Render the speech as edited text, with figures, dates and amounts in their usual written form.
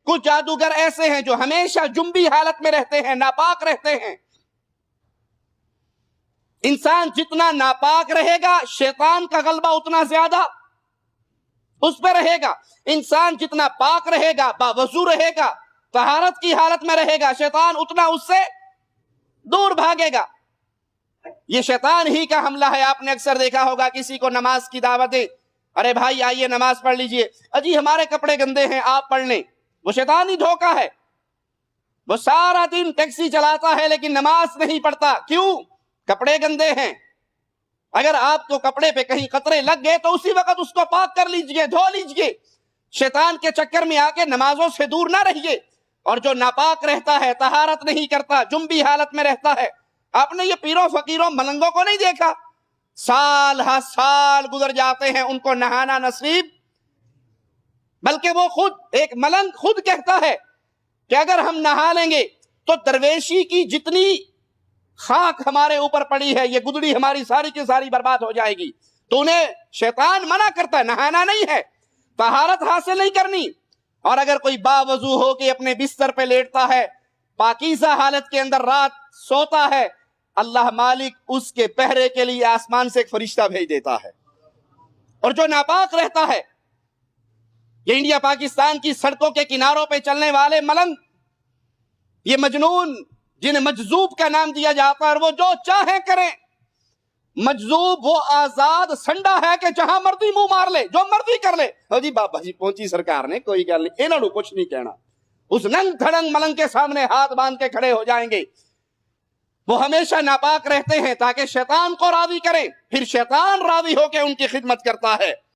کچھ جادوگر ایسے ہیں جو ہمیشہ جنبی حالت میں رہتے ہیں، ناپاک رہتے ہیں۔ انسان جتنا ناپاک رہے گا شیطان کا غلبہ اتنا زیادہ اس پہ رہے گا۔ انسان جتنا پاک رہے گا، باوضو رہے گا، طہارت کی حالت میں رہے گا، شیطان اتنا اس سے دور بھاگے گا۔ یہ شیطان ہی کا حملہ ہے۔ آپ نے اکثر دیکھا ہوگا کسی کو نماز کی دعوت دے، ارے بھائی آئیے نماز پڑھ لیجئے، اجی ہمارے کپڑے گندے ہیں آپ پڑھ لیں۔ وہ شیطانی دھوکہ ہے۔ وہ سارا دن ٹیکسی چلاتا ہے لیکن نماز نہیں پڑھتا، کیوں؟ کپڑے گندے ہیں۔ اگر آپ کو کپڑے پہ کہیں قطرے لگ گئے تو اسی وقت اس کو پاک کر لیجئے، دھو لیجئے۔ شیطان کے چکر میں آ کے نمازوں سے دور نہ رہیے۔ اور جو ناپاک رہتا ہے، طہارت نہیں کرتا، جنبی حالت میں رہتا ہے، آپ نے یہ پیروں فقیروں ملنگوں کو نہیں دیکھا؟ سال ہا سال گزر جاتے ہیں، ان کو نہانا نصیب، بلکہ وہ خود ایک ملنگ خود کہتا ہے کہ اگر ہم نہا لیں گے تو درویشی کی جتنی خاک ہمارے اوپر پڑی ہے، یہ گدڑی ہماری ساری کی ساری برباد ہو جائے گی۔ تو انہیں شیطان منع کرتا ہے، نہانا نہیں ہے، طہارت حاصل نہیں کرنی۔ اور اگر کوئی باوضو ہو کے اپنے بستر پہ لیٹتا ہے، پاکیزہ حالت کے اندر رات سوتا ہے، اللہ مالک اس کے پہرے کے لیے آسمان سے ایک فرشتہ بھیج دیتا ہے۔ اور جو ناپاک رہتا ہے، یہ انڈیا پاکستان کی سڑکوں کے کناروں پہ چلنے والے ملنگ، یہ مجنون جنہیں مجذوب کا نام دیا جاتا ہے، اور وہ جو چاہیں کریں۔ مجذوب وہ آزاد سنڈا ہے کہ جہاں مرضی منہ مار لے، جو مرضی کر لے۔ ہاں جی بابا جی پہنچی سرکار نے، کوئی گل نہیں، انہوں نے کچھ نہیں کہنا۔ اس ننگ دھڑنگ ملنگ کے سامنے ہاتھ باندھ کے کھڑے ہو جائیں گے۔ وہ ہمیشہ ناپاک رہتے ہیں تاکہ شیطان کو راضی کریں، پھر شیطان راضی ہو کے ان کی خدمت کرتا ہے۔